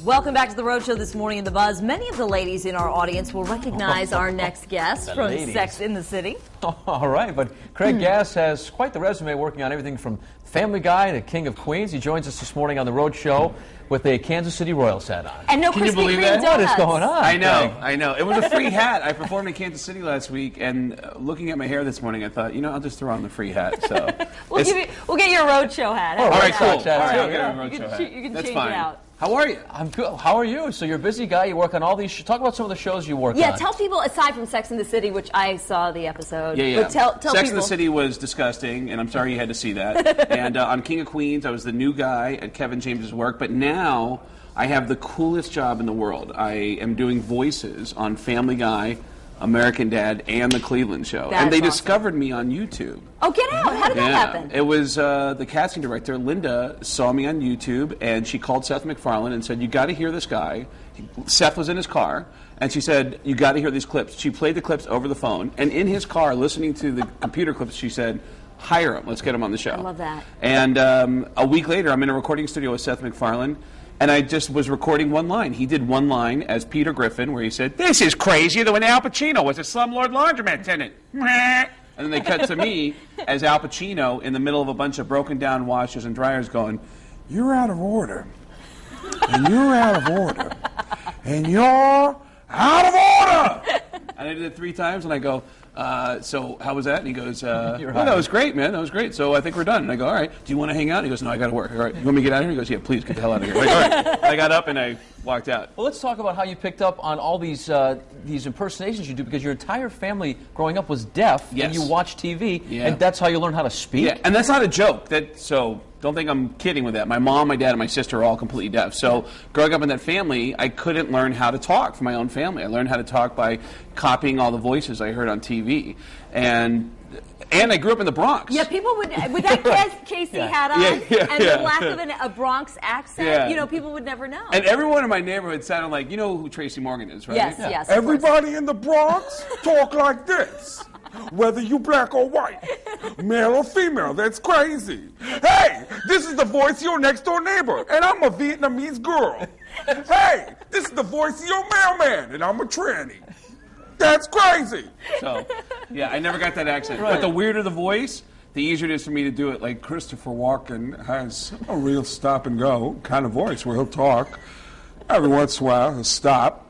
Welcome back to the Rhode Show this morning in the Buzz. Many of the ladies in our audience will recognize our next guest from Sex in the City. All right, but Craig Gass has quite the resume working on everything from Family Guy to King of Queens. He joins us this morning on the Rhode Show with a Kansas City Royals hat on. And no Can you Krispy believe Kreme that? donuts. What is going on? I know. It was a free hat. I performed in Kansas City last week, and looking at my hair this morning, I thought, I'll just throw on the free hat. So we'll get you a Rhode Show hat. Oh, all right, cool. All right, right, I'll get a Rhode Show hat. You can That's change fine. it out. How are you? I'm good. How are you? So you're a busy guy. You work on all these. Talk about some of the shows you work on. Yeah, tell people, aside from Sex in the City, which I saw the episode. Yeah. But tell Sex people. in the City was disgusting, and I'm sorry you had to see that. And on King of Queens, I was the new guy at Kevin James's work, but now I have the coolest job in the world. I am doing voices on Family Guy, American Dad, and The Cleveland Show. That's and they awesome. discovered me on YouTube. Oh, get out. How did that happen? It was the casting director, Linda, saw me on YouTube, and she called Seth MacFarlane and said, you got to hear this guy. Seth was in his car, and she said, you got to hear these clips. She played the clips over the phone, and in his car, listening to the computer clips, she said, hire him. Let's get him on the show. I love that. And a week later, I'm in a recording studio with Seth MacFarlane, and I just was recording one line. He did one line as Peter Griffin, where he said, this is crazier than when Al Pacino was a slumlord laundromat tenant. And then they cut to me as Al Pacino in the middle of a bunch of broken down washers and dryers going, you're out of order. And you're out of order. And you're out of order. And I did it 3 times, and I go, so how was that? And he goes, well, that was great, man. That was great. So I think we're done. And I go, all right, do you want to hang out? And he goes, no, I got to work. All right, you want me to get out of here? He goes, yeah, please get the hell out of here. Like, all right. I got up and I walked out. Well, let's talk about how you picked up on all these impersonations you do, because your entire family growing up was deaf, Yes. and you watch TV, Yeah. and that's how you learn how to speak. Yeah, and that's not a joke. So don't think I'm kidding with that. My mom, my dad, and my sister are all completely deaf. So growing up in that family, I couldn't learn how to talk for my own family. I learned how to talk by copying all the voices I heard on TV. And I grew up in the Bronx. Yeah, people would that Casey hat on and the lack of a Bronx accent, people would never know. And everyone in my neighborhood sounded like, you know who Tracy Morgan is, right? Yes, Yeah. yes. of course. Everybody in the Bronx talk like this. Whether you black or white, male or female, that's crazy. Hey, this is the voice of your next door neighbor, and I'm a Vietnamese girl. Hey, this is the voice of your mailman, and I'm a tranny. That's crazy. So, yeah, I never got that accent. Right. But the weirder the voice, the easier it is for me to do it. Like Christopher Walken has A real stop and go kind of voice where he'll talk. Every once in a while, he'll stop,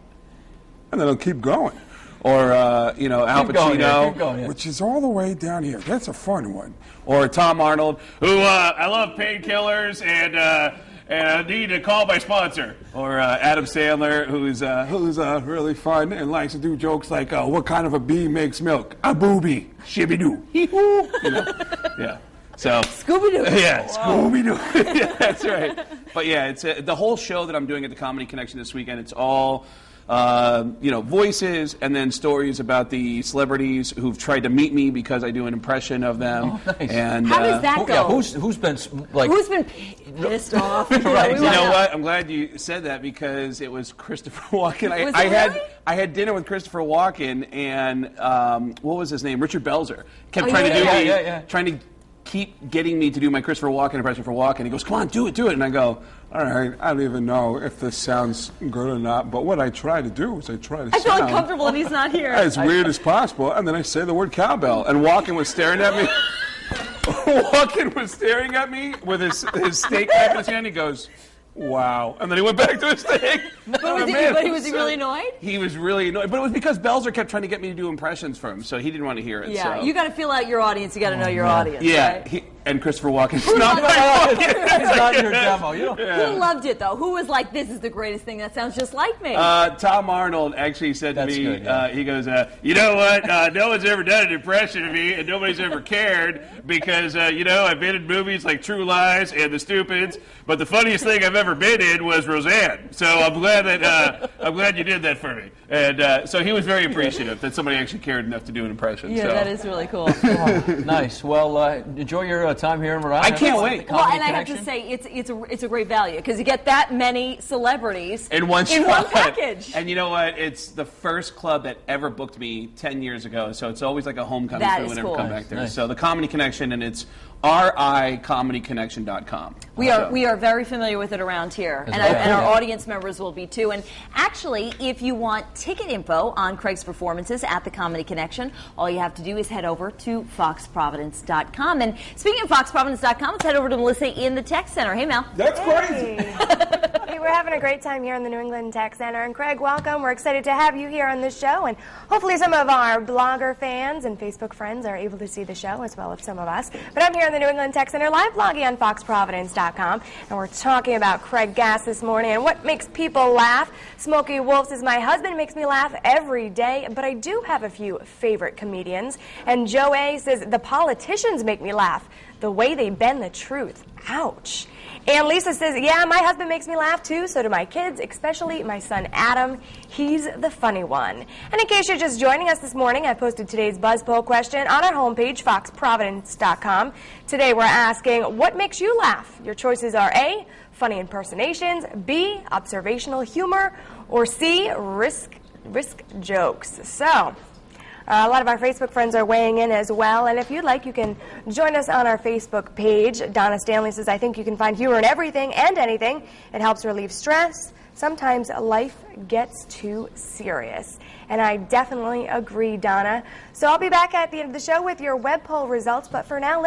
and then he'll keep going. Or, Al Pacino. Keep going, yeah. Which is all the way down here. That's a fun one. Or Tom Arnold, who I love painkillers and I need to call my sponsor. Or Adam Sandler, who's Really fun and likes to do jokes like, what kind of a bee makes milk? A booby. Shibby-doo. yeah. So Scooby-Doo. yeah, Scooby-Doo. Yeah, that's right. But yeah, it's the whole show that I'm doing at the Comedy Connection this weekend. It's all voices and then stories about the celebrities who've tried to meet me because I do an impression of them. Oh, nice. And How does that go? Yeah, who's been like? Who's been pissed off? Right. You know what? I'm glad you said that because it was Christopher Walken. Was it really? I had dinner with Christopher Walken and what was his name? Richard Belzer kept Oh, trying to do yeah. trying to keep getting me to do my Christopher Walken impression for Walken. He goes, "Come on, do it," and I go, All right, I don't even know if this sounds good or not, but what I try to do is I try to I feel sound uncomfortable and he's not here. as weird as possible, and then I say the word cowbell, and Walken was staring at me. Walken was staring at me with his steak knife in his hand. He goes, wow. And then he went back to his steak. But was he really annoyed? He was really annoyed. But it was because Belzer kept trying to get me to do impressions for him, so he didn't want to hear it. Yeah, so. you got to feel out your audience. You got to know your audience. Yeah, right? and Christopher Walken's not my audience. It's not your demo. You don't. Who loved it though? Who was like, "This is the greatest thing. That sounds just like me." Tom Arnold actually said to That's me, good, yeah. he goes, you know what, no one's ever done an impression of me, and nobody's ever cared, because, I've been in movies like True Lies and The Stupids, but the funniest thing I've ever been in was Roseanne, so I'm glad you did that for me. And so he was very appreciative that somebody actually cared enough to do an impression. yeah, so. that is really cool. Nice. Well, enjoy your time here in Rhode I can't wait. Well, and I have to say, it's a great value because you get that many celebrities In one package. And you know what? It's the first club that ever booked me 10 years ago, so it's always like a homecoming That for is whenever cool. I come back there. Nice. So the Comedy Connection, and it's ricomedyconnection.com. We are very familiar with it around here, and our audience members will be too. And actually, if you want ticket info on Craig's performances at the Comedy Connection, all you have to do is head over to foxprovidence.com. And speaking of foxprovidence.com, let's head over to Melissa in the Tech Center. Hey, Mel. That's crazy. Hey, we're having a great time here in the New England Tech Center. And Craig, welcome. We're excited to have you here on this show. And hopefully some of our blogger fans and Facebook friends are able to see the show, as well as some of us. But I'm here in the New England Tech Center live blogging on foxprovidence.com. And we're talking about Craig Gass this morning and what makes people laugh. Smokey Wolf says, my husband makes me laugh every day, but I do have a few favorite comedians. And Joe A says, the politicians make me laugh. The way they bend the truth. Ouch. And Lisa says, yeah, my husband makes me laugh too, so do my kids, especially my son Adam. He's the funny one. And in case you're just joining us this morning, I posted today's Buzz Poll question on our homepage, foxprovidence.com. Today we're asking, what makes you laugh? Your choices are A, funny impersonations, B, observational humor, or C, risk jokes. So, a lot of our Facebook friends are weighing in as well, and if you'd like, you can join us on our Facebook page. Donna Stanley says, I think you can find humor in everything and anything. It helps relieve stress. Sometimes life gets too serious. And I definitely agree, Donna. So I'll be back at the end of the show with your web poll results, but for now,